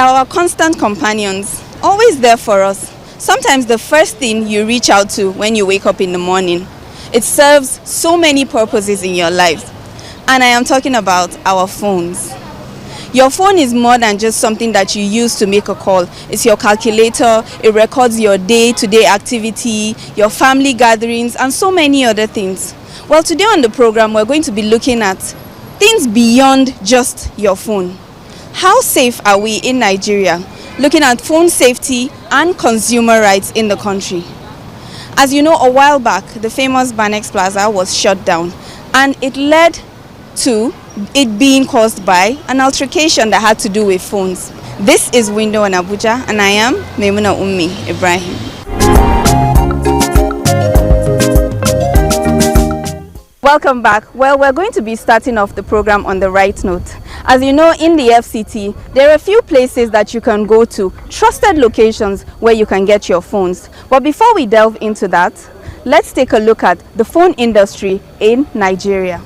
are our constant companions, always there for us. Sometimes the first thing you reach out to when you wake up in the morning. It serves so many purposes in your life. And I am talking about our phones. Your phone is more than just something that you use to make a call. It's your calculator, it records your day-to-day activity, your family gatherings, and so many other things. Well, today on the program, we're going to be looking at things beyond just your phone. How safe are we in Nigeria? Looking at phone safety and consumer rights in the country. As you know, a while back, the famous Banex Plaza was shut down, and it led to it being caused by an altercation that had to do with phones. This is Window on Abuja, and I am Maimuna Ummi Ibrahim. Welcome back. Well, we're going to be starting off the program on the right note. As you know, in the FCT, there are a few places that you can go to, trusted locations where you can get your phones. But before we delve into that, let's take a look at the phone industry in Nigeria.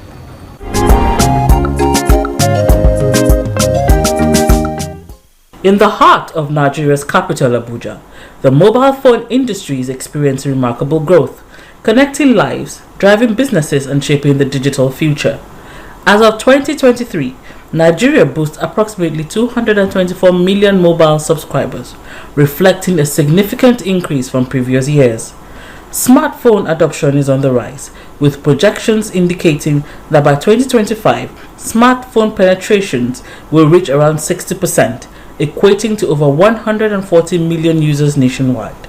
In the heart of Nigeria's capital, Abuja, the mobile phone industry is experiencing remarkable growth, connecting lives, driving businesses, and shaping the digital future. As of 2023, Nigeria boasts approximately 224 million mobile subscribers, reflecting a significant increase from previous years. Smartphone adoption is on the rise, with projections indicating that by 2025, smartphone penetrations will reach around 60%, equating to over 140 million users nationwide.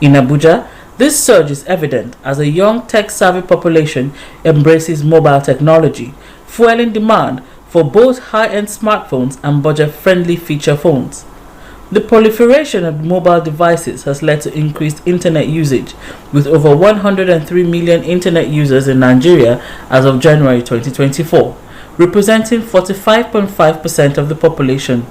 In Abuja, this surge is evident as a young tech-savvy population embraces mobile technology, fueling demand for both high-end smartphones and budget-friendly feature phones. The proliferation of mobile devices has led to increased internet usage, with over 103 million internet users in Nigeria as of January 2024, representing 45.5% of the population.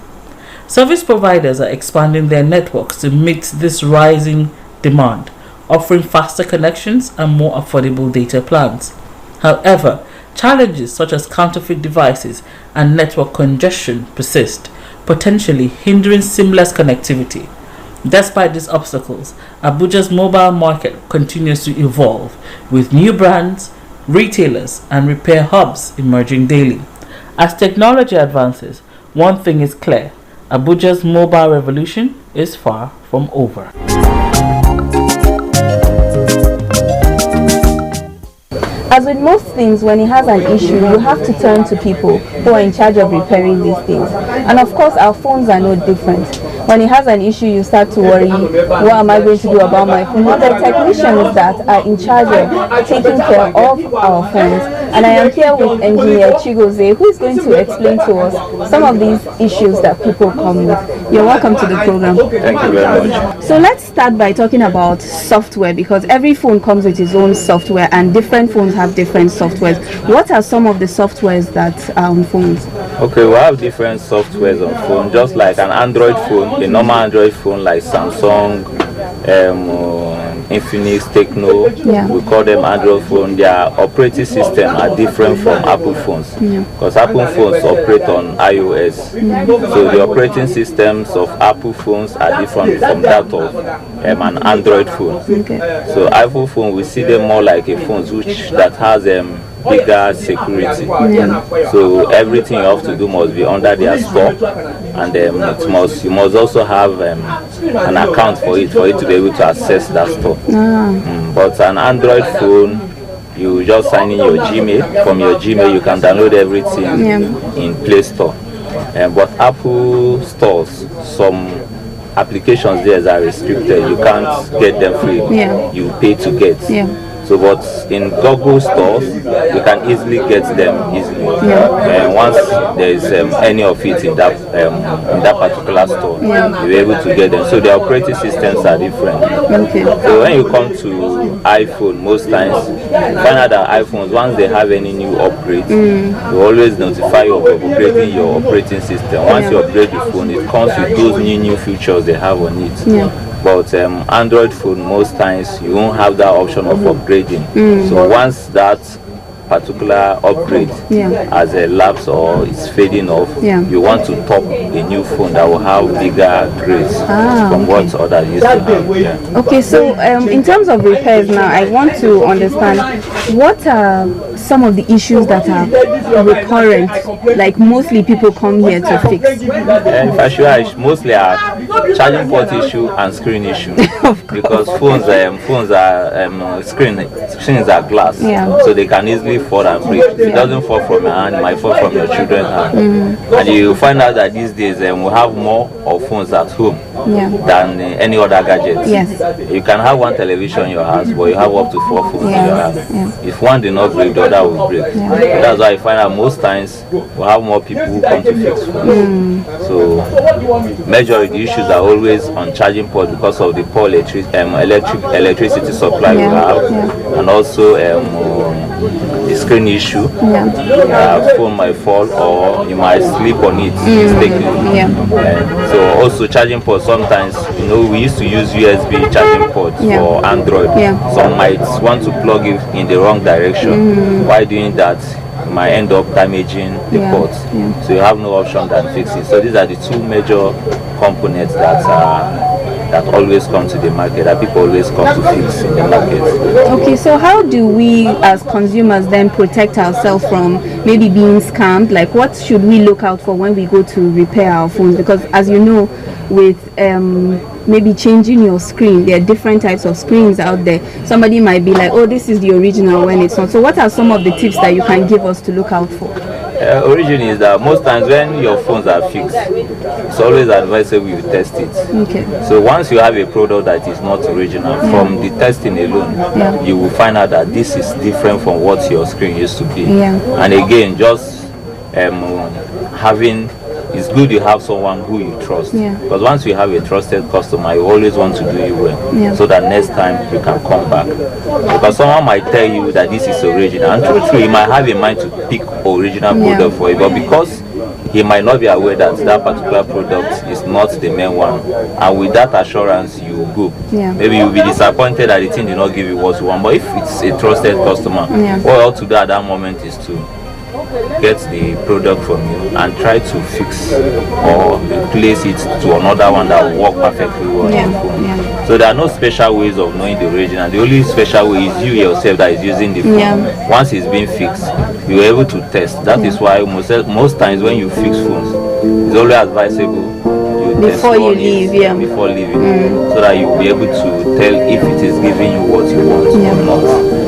Service providers are expanding their networks to meet this rising demand, offering faster connections and more affordable data plans. However, challenges such as counterfeit devices and network congestion persist, potentially hindering seamless connectivity. Despite these obstacles, Abuja's mobile market continues to evolve, with new brands, retailers, and repair hubs emerging daily. As technology advances, one thing is clear: Abuja's mobile revolution is far from over. As with most things, when it has an issue, you have to turn to people who are in charge of repairing these things. And of course, our phones are no different. When it has an issue, you start to worry, what am I going to do about my phone? Well, there are technicians that are in charge of taking care of our phones. And I am here with Engineer Chigoze, who is going to explain to us some of these issues that people come with. You're welcome to the program. Thank you very much. So let's start by talking about software, because every phone comes with its own software and different phones have different softwares. What are some of the softwares that are on phones? Okay, we have different softwares on phone, just like an Android phone, a normal Android phone like Samsung, Infinix, Techno, we call them Android phone. Their operating system are different from Apple phones, because Apple phones operate on iOS. So the operating systems of Apple phones are different from that of an Android phone. So Apple phone, we see them more like a phone that has bigger security. So everything you have to do must be under their store, and you must also have an account for it to be able to access that store. But an Android phone, you just sign in your Gmail. From your Gmail you can download everything in Play Store. But Apple stores, some applications there are restricted. You can't get them free. You pay to get. So, but in Google stores, you can easily get them easily. Once there is any of it in that particular store, you'll be able to get them. So the operating systems are different. So when you come to iPhone, most times you find out that iPhones, once they have any new upgrades, they always notify you of upgrading your operating system. Once you upgrade the phone, it comes with those new features they have on it. But Android phone, most times you won't have that option of upgrading. So once that particular upgrade has a lapse or it's fading off, you want to top a new phone that will have bigger grades from what others used to have. Yeah. Okay, so in terms of repairs now, I want to understand what are some of the issues that are recurrent, like mostly people come here to fix? If I should, mostly are charging port issue and screen issue. Because phones are screens are glass, so they can easily fall and break. If it doesn't fall from your hand, it might fall from your children's hand. And you find out that these days we have more of phones at home than any other gadget. You can have one television in your house, but you have up to 4 phones in your house. If one did not break, the other will break. That's why I find out most times we have more people who come to fix phones. So majority the issues are always on charging port because of the poor electricity supply we have, and also the screen issue. Phone might fall or you might sleep on it mistakenly. So also charging port, sometimes we used to use USB charging ports for Android. Some might want to plug it in the wrong direction. While doing that, you might end up damaging the ports. So you have no option than fix it. So these are the two major components that always come to the market, that people always come to fix in the market. Okay, so how do we as consumers then protect ourselves from maybe being scammed? Like, what should we look out for when we go to repair our phones? Because as you know, with maybe changing your screen, there are different types of screens out there. Somebody might be like, oh, this is the original, when it's not. So what are some of the tips that you can give us to look out for? Origin is that most times when your phones are fixed, it's always advisable you test it. So once you have a product that is not original, from the testing alone, you will find out that this is different from what your screen used to be. And again, just it's good you have someone who you trust, because once you have a trusted customer, you always want to do you well, so that next time you can come back. Because someone might tell you that this is original, and true, he might have in mind to pick original product for you, but because he might not be aware that that particular product is not the main one, and with that assurance you go, maybe you'll be disappointed that the thing did not give you what you want. But if it's a trusted customer, what you ought to do at that moment is to get the product from you and try to fix or replace it to another one that will work perfectly well on the phone. So there are no special ways of knowing the original. The only special way is you yourself that is using the phone. Once it's been fixed, you're able to test. That is why most times when you fix phones, it's always advisable before you leave, before leaving, so that you'll be able to tell if it is giving you what you want or not.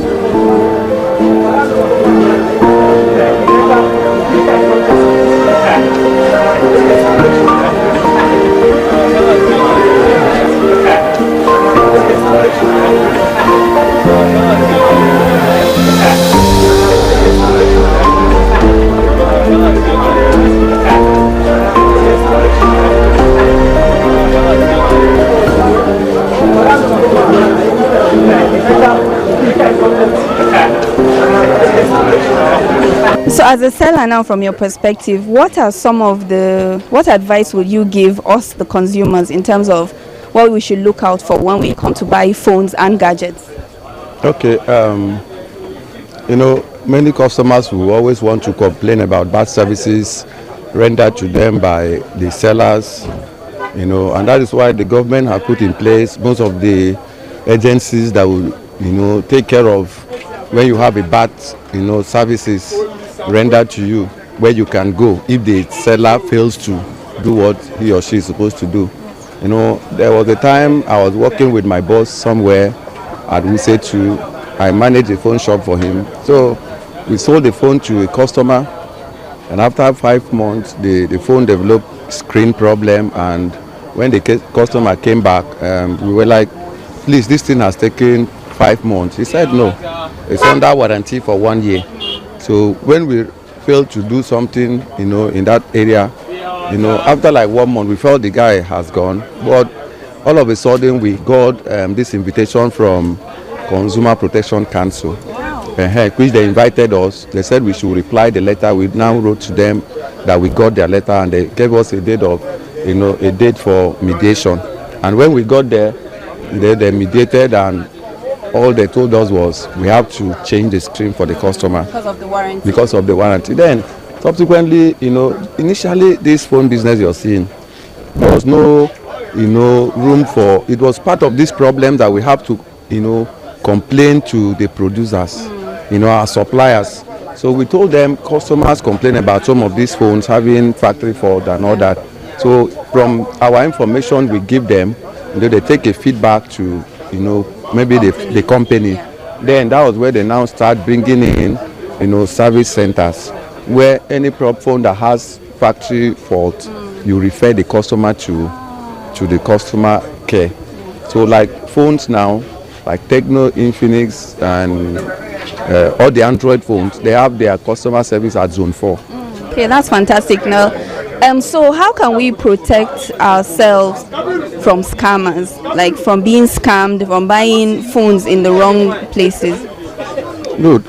So as a seller now, from your perspective, what advice would you give us, the consumers, in terms of what we should look out for when we come to buy phones and gadgets? Okay, many customers will always want to complain about bad services rendered to them by the sellers, and that is why the government has put in place most of the agencies that will, take care of when you have a bad, services rendered to you, where you can go if the seller fails to do what he or she is supposed to do. There was a time I was working with my boss somewhere at Wuse. I managed a phone shop for him. So we sold the phone to a customer, and after 5 months, the phone developed screen problem. And when the customer came back, we were like, please, this thing has taken 5 months. He said, no, it's under warranty for 1 year. So when we failed to do something, in that area, after like 1 month, we felt the guy has gone. But all of a sudden, we got this invitation from Consumer Protection Council, which they invited us. They said we should reply the letter. We now wrote to them that we got their letter, and they gave us a date for mediation. And when we got there, they mediated, and all they told us was we have to change the screen for the customer Because of the warranty. because of the warranty. Then subsequently, initially this phone business you're seeing, there was no, room for, it was part of this problem that we have to, complain to the producers, our suppliers. So we told them customers complain about some of these phones having factory fault and all that. So from our information we give them, they take a feedback to, maybe the company. Then that was where they now start bringing in, service centers where any phone that has factory fault, you refer the customer to the customer care. So like phones now, like Techno, Infinix, and all the Android phones, they have their customer service at Zone 4. Okay, that's fantastic. Now, so how can we protect ourselves from scammers, like from being scammed, from buying phones in the wrong places? Good.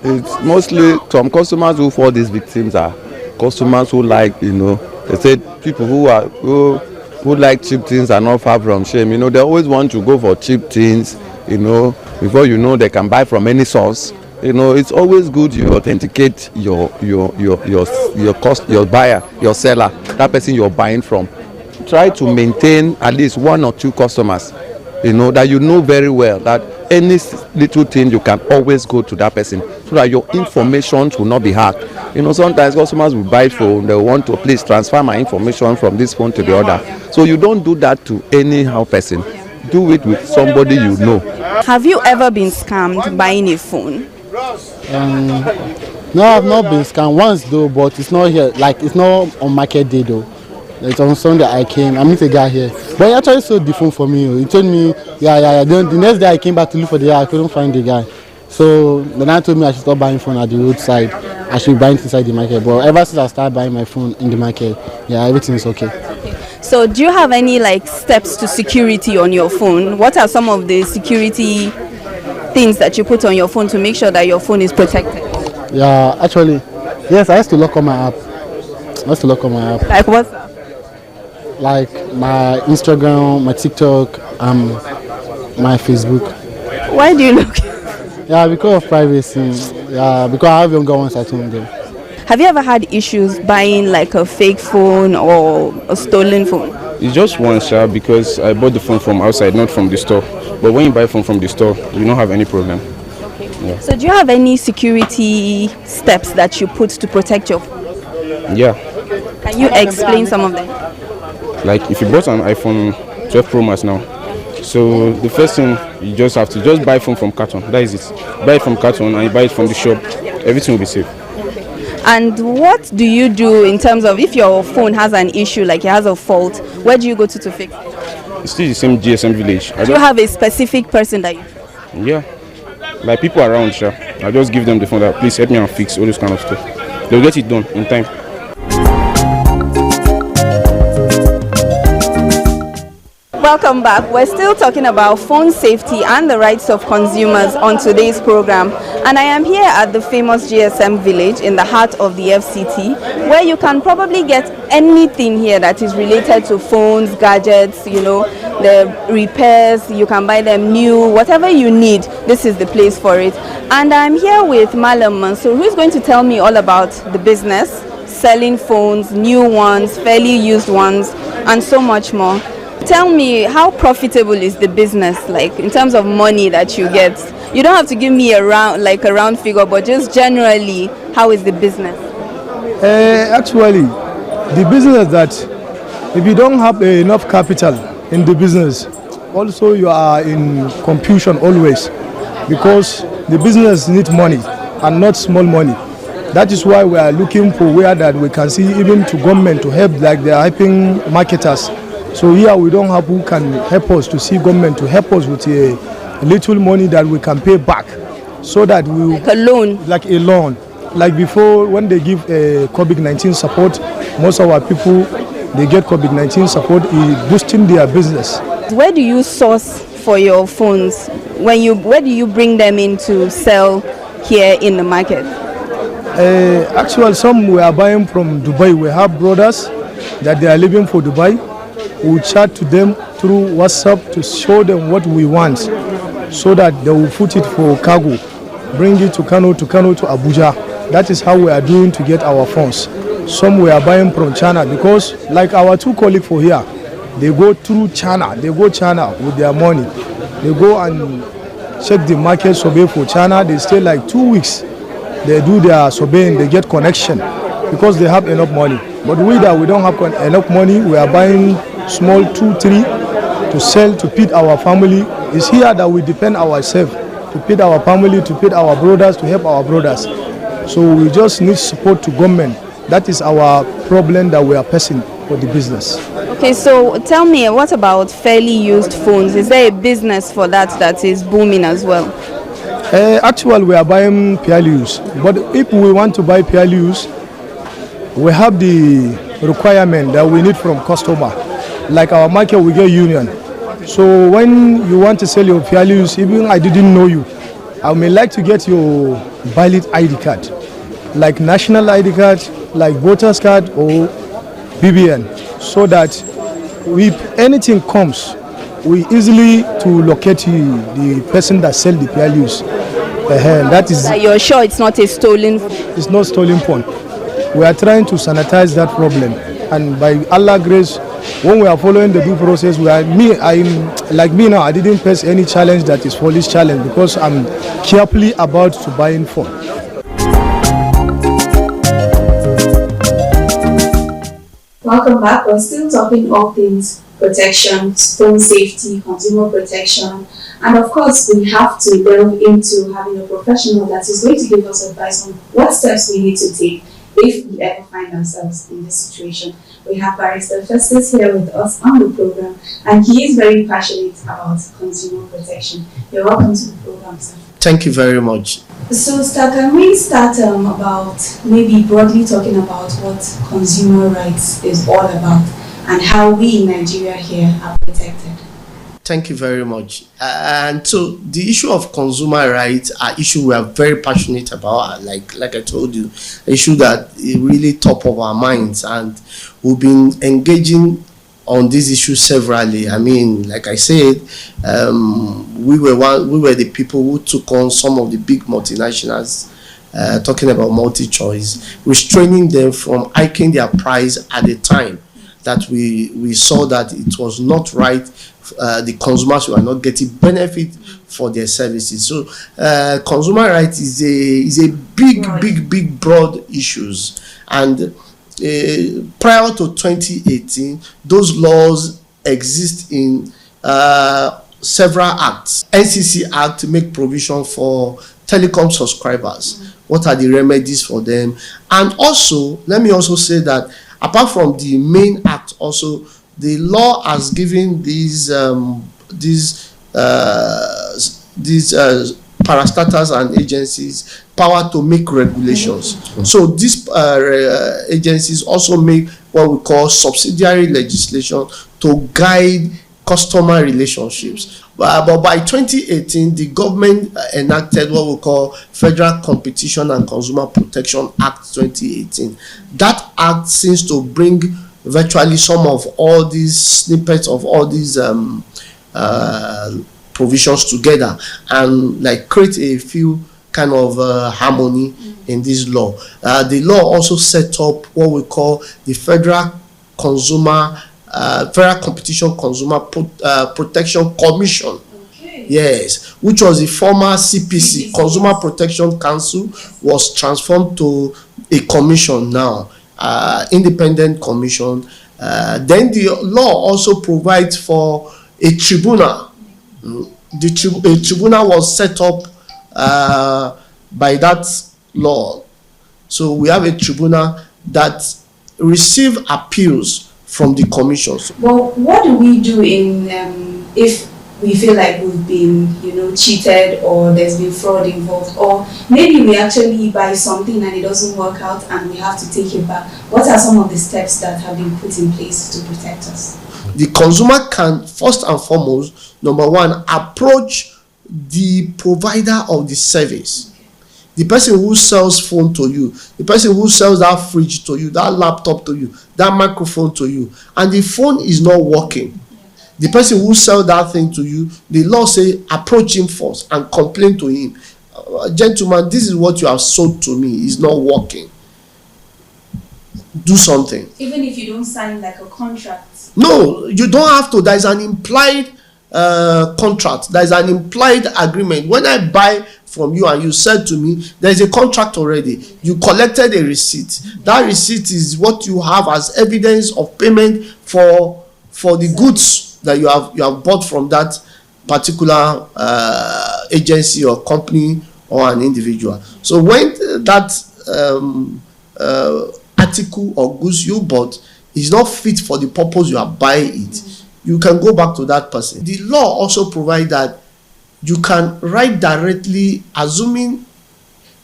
It's mostly some customers who fall these victims are customers who like, they said people who like cheap things are not far from shame. They always want to go for cheap things, before they can buy from any source. It's always good you authenticate your buyer, your seller, that person you're buying from. Try to maintain at least one or two customers, that very well, that any little thing you can always go to that person so that your information will not be hacked. Sometimes customers will buy phone, they want to please transfer my information from this phone to the other. So you don't do that to anyhow person. Do it with somebody you know. Have you ever been scammed buying a phone? No, I've not been scammed once though, but it's not here. Like it's not on market day though. It's on Sunday I came. I met a guy here, but he actually sold the phone for me. He told me, yeah. Then the next day I came back to look for the guy. I couldn't find the guy. So then I told me I should stop buying phone at the roadside. I should buy it inside the market. But ever since I started buying my phone in the market, everything is okay. So do you have any steps to security on your phone? What are some of the security things that you put on your phone to make sure that your phone is protected? Yeah, actually, yes, I used to lock on my app. Like what's that? Like my Instagram, my TikTok, my Facebook. Why do you look? Yeah, because of privacy. Yeah, because I have younger ones at home though. Have you ever had issues buying like a fake phone or a stolen phone? It's just once, because I bought the phone from outside, not from the store. But when you buy phone from the store, you don't have any problem. Okay. Yeah. So do you have any security steps that you put to protect your phone? Yeah. Can you explain some of them? Like if you bought an iPhone 12 Pro Max now, so the first thing you just have to just buy phone from carton. That is it. Buy it from carton and you buy it from the shop. Everything will be safe. And what do you do in terms of if your phone has an issue, like it has a fault, where do you go to fix it? It's still the same GSM village. Do you have a specific person that you? Yeah. Like people around, I just give them the phone that please help me and fix all this kind of stuff. They'll get it done in time. Welcome back. We're still talking about phone safety and the rights of consumers on today's program. And I am here at the famous GSM village in the heart of the FCT, where you can probably get anything here that is related to phones, gadgets, the repairs. You can buy them new, whatever you need. This is the place for it. And I'm here with Malam Mansour, who is going to tell me all about the business, selling phones, new ones, fairly used ones, and so much more. Tell me, how profitable is the business, like in terms of money that you get? You don't have to give me a round figure, but just generally, how is the business? Actually, the business that if you don't have enough capital in the business, also you are in confusion always, because the business needs money and not small money. That is why we are looking for where that we can see even to government to help, like the hyping marketers. So here we don't have who can help us to see government to help us with a little money that we can pay back, so that we like a loan. Like a loan. Like before, when they give COVID-19 support, most of our people they get COVID-19 support, boosting their business. Where do you source for your phones? Where do you bring them in to sell here in the market? Actually, some we are buying from Dubai. We have brothers that they are living for Dubai. We chat to them through WhatsApp to show them what we want. so that they will put it for cargo, bring it to Kano, to Abuja. That is how we are doing to get our phones. Some we are buying from China because, like our two colleagues for here, they go through China. They go China with their money. They go and check the market survey for China. They stay like 2 weeks. They do their surveying. They get connection because they have enough money. But we don't have enough money. We are buying small 2, 3 to sell to feed our family. It's here that we depend ourselves to feed our family, to feed our brothers, to help our brothers. So we just need support to government. That is our problem that we are facing for the business. Okay, so tell me, what about fairly used phones? Is there a business for that is booming as well? Actually, we are buying fairly used. But if we want to buy fairly used, we have the requirement that we need from customer. Like our market, we get union. So when you want to sell your fairly used, even I didn't know you, I may like to get your valid ID card, like national ID card, like voter's card or BBN, so that if anything comes, we easily to locate the person that sell the values. That is. You're sure it's not a stolen? It's not stolen phone. We are trying to sanitize that problem, and by Allah's grace, when we are following the due process, I'm now. I didn't face any challenge that is police challenge because I'm carefully about to buying phone. Welcome back. We're still talking all things protection, phone safety, consumer protection, and of course we have to delve into having a professional that is going to give us advice on what steps we need to take if we ever find ourselves in this situation. We have Barrister Festus here with us on the program, and he is very passionate about consumer protection. You're welcome to the program, sir. Thank you very much. So, Star, can we start about maybe broadly talking about what consumer rights is all about and how we in Nigeria here are protected? Thank you very much. And so the issue of consumer rights are issue we are very passionate about. Like I told you, an issue that is really top of our minds, and we've been engaging on this issue severally. I mean, like I said, we were the people who took on some of the big multinationals, talking about multi-choice, restraining them from hiking their price at the time that we saw that it was not right. The consumers were not getting benefit for their services. So consumer rights is a big broad issues, and prior to 2018 those laws exist in several acts. NCC Act make provision for telecom subscribers. What are the remedies for them? And also, let me also say that apart from the main act, also the law has given these parastatals and agencies power to make regulations. So these agencies also make what we call subsidiary legislation to guide customer relationships. But by 2018, the government enacted what we call Federal Competition and Consumer Protection Act 2018. That act seems to bring virtually some of all these snippets of all these provisions together and like create a few kind of harmony in this law. The law also set up what we call the Federal Competition Consumer Protection Commission. Yes, which was the former CPC, Consumer Protection Council, was transformed to a commission now, independent commission. Then the law also provides for a tribunal. A tribunal was set up by that law. So we have a tribunal that receive appeals from the commissions. Well, what do we do in if we feel like we've been, cheated, or there's been fraud involved, or maybe we actually buy something and it doesn't work out and we have to take it back? What are some of the steps that have been put in place to protect us? The consumer can, first and foremost, number one, approach the provider of the service. The person who sells phone to you, the person who sells that fridge to you, that laptop to you, that microphone to you, and the phone is not working. The person who sell that thing to you, the law say approach him first and complain to him. Gentlemen, this is what you have sold to me. It's not working. Do something. Even if you don't sign like a contract. No, you don't have to. There is an implied contract. There is an implied agreement. When I buy from you and you said to me, there is a contract already. You collected a receipt. That receipt is what you have as evidence of payment for the goods that you have bought from that particular agency or company or an individual. So when that article or goods you bought is not fit for the purpose you are buying it, you can go back to that person. The law also provides that you can write directly, assuming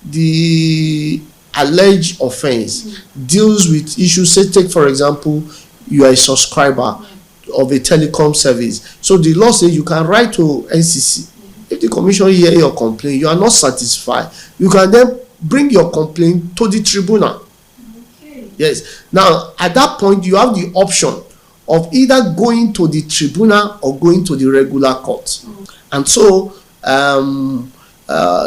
the alleged offense deals with issues. Say, take for example, you are a subscriber of a telecom service. So the law says you can write to NCC. If the commission hear your complaint, you are not satisfied, you can then bring your complaint to the tribunal. Okay. Yes. Now, at that point, you have the option of either going to the tribunal or going to the regular court. And so,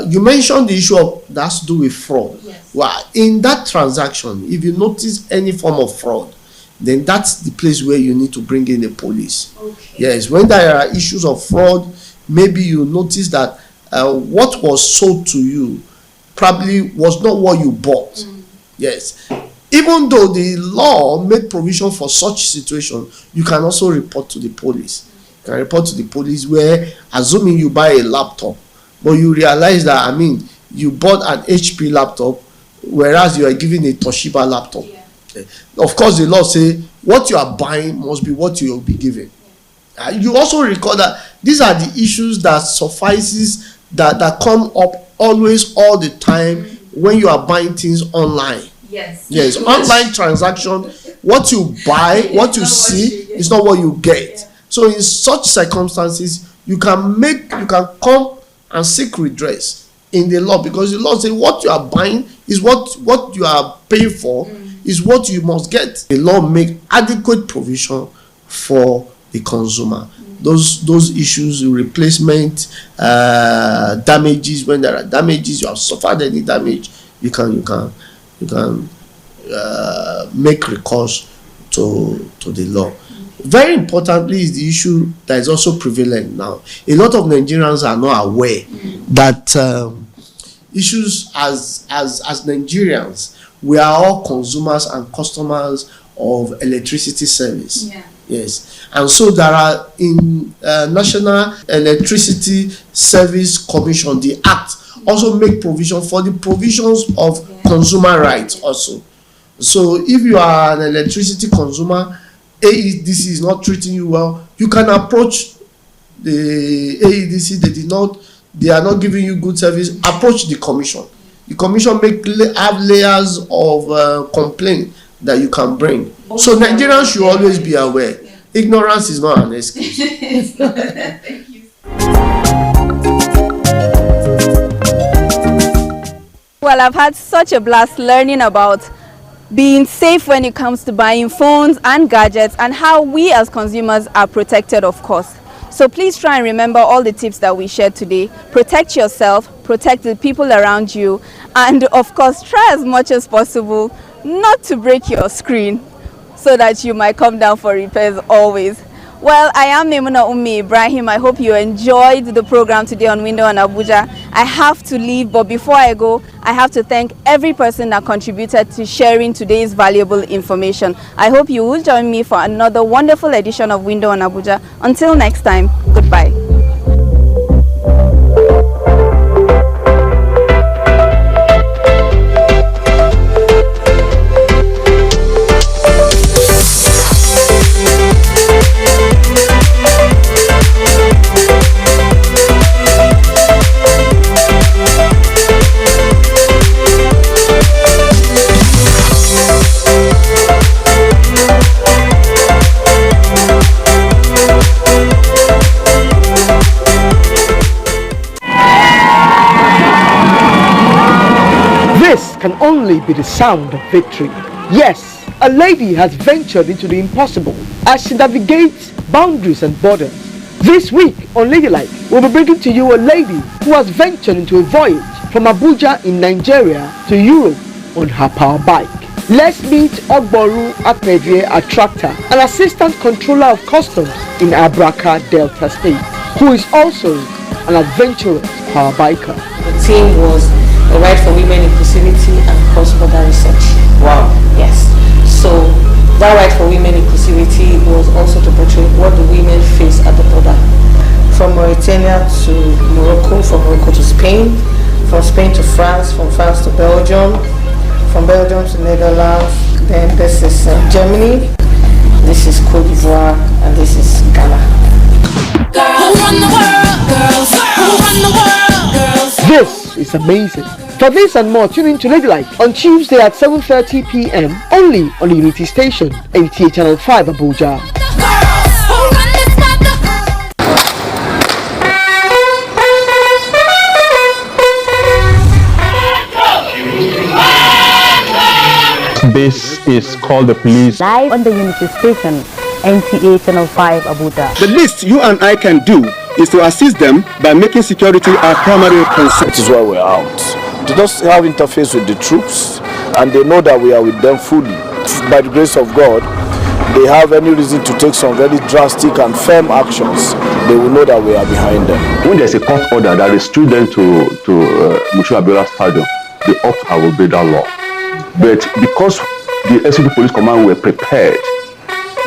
you mentioned the issue of that has to do with fraud. Yes. Well, in that transaction, if you notice any form of fraud, then that's the place where you need to bring in the police. Okay. Yes, when there are issues of fraud, maybe you notice that what was sold to you probably was not what you bought. Yes. Even though the law made provision for such situation, you can also report to the police. You can report to the police where, assuming you buy a laptop, but you realize that, you bought an HP laptop, whereas you are given a Toshiba laptop. Yeah. Of course, the law say what you are buying must be what you will be given. You also record that these are the issues that suffices that come up always all the time when you are buying things online. Yes, online transaction, what you buy, what you see is not what you get. Yeah. So in such circumstances, you can come and seek redress in the law, because the law says what you are buying is what you are paying for is what you must get. The law make adequate provision for the consumer. Those issues, replacement, damages, when there are damages, you have suffered any damage, you can make recourse to the law. Very importantly is the issue that is also prevalent now. A lot of Nigerians are not aware that issues as Nigerians, we are all consumers and customers of electricity service. Yeah. Yes, and so there are in National Electricity Service Commission, the Act also make provision for the provisions of consumer rights also. So if you are an electricity consumer, AEDC is not treating you well, you can approach the AEDC. They are not giving you good service. Approach the commission. The commission have layers of complaint that you can bring. So Nigerians should always be aware. Ignorance is not an excuse. Thank you. Well, I've had such a blast learning about being safe when it comes to buying phones and gadgets, and how we as consumers are protected, of course. So please try and remember all the tips that we shared today. Protect yourself, protect the people around you, and of course try as much as possible not to break your screen, so that you might come down for repairs always. Well, I am Memuna Ummi Ibrahim. I hope you enjoyed the program today on Window on Abuja. I have to leave, but before I go, I have to thank every person that contributed to sharing today's valuable information. I hope you will join me for another wonderful edition of Window on Abuja. Until next time, goodbye. This can only be the sound of victory. Yes, a lady has ventured into the impossible as she navigates boundaries and borders. This week on Ladylike, we'll be bringing to you a lady who has ventured into a voyage from Abuja in Nigeria to Europe on her power bike. Let's meet Ogboru Apedrie Attractor, an assistant controller of customs in Abraka Delta State, who is also an adventurous power biker. The theme was a ride for women inclusivity and cross-border research. Wow. Yes. So that ride for women inclusivity was also to portray what the women face at the border. From Mauritania to Morocco, from Morocco to Spain, from Spain to France, from France to Belgium, from Belgium to Netherlands, then this is Germany, this is Cote d'Ivoire, and this is Ghana. Girls run the world, girls run the world, girls. This is amazing. For this and more, tune in to Ladylike on Tuesday at 7:30 p.m. only on the Unity Station, NTA Channel 5 Abuja. This is Call the Police. Live on the Unity Station, NTA Channel 5 Abuja. The least you and I can do is to assist them by making security our primary concern. That is why we're out. They just have interface with the troops and they know that we are with them fully. By the grace of God, they have any reason to take some very drastic and firm actions, they will know that we are behind them. When there's a court order that restricts them to Mushu Abiola Stadium, they ought to have obeyed that law. But because the SCP Police Command were prepared,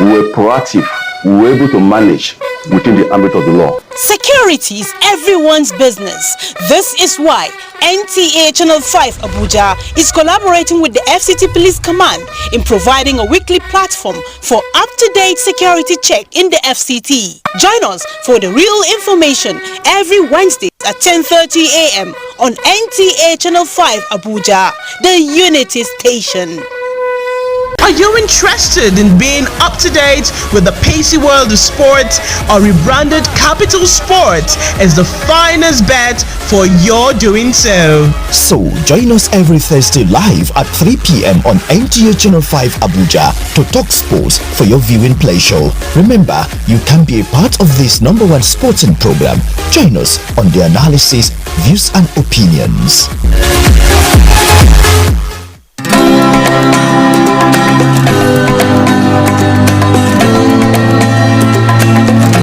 we were proactive, we were able to manage within the ambit of the law. Security is everyone's business. This is why NTA Channel 5 Abuja is collaborating with the FCT Police Command in providing a weekly platform for up-to-date security check in the FCT. Join us for the real information every Wednesday at 10:30 a.m. on NTA Channel 5 Abuja, the Unity Station. Are you interested in being up to date with the pacey world of sport? Our rebranded Capital Sport is the finest bet for your doing so. So join us every Thursday live at 3 p.m. on NTA Channel 5 Abuja to talk sports for your viewing pleasure. Remember, you can be a part of this #1 sporting program. Join us on the analysis, views and opinions.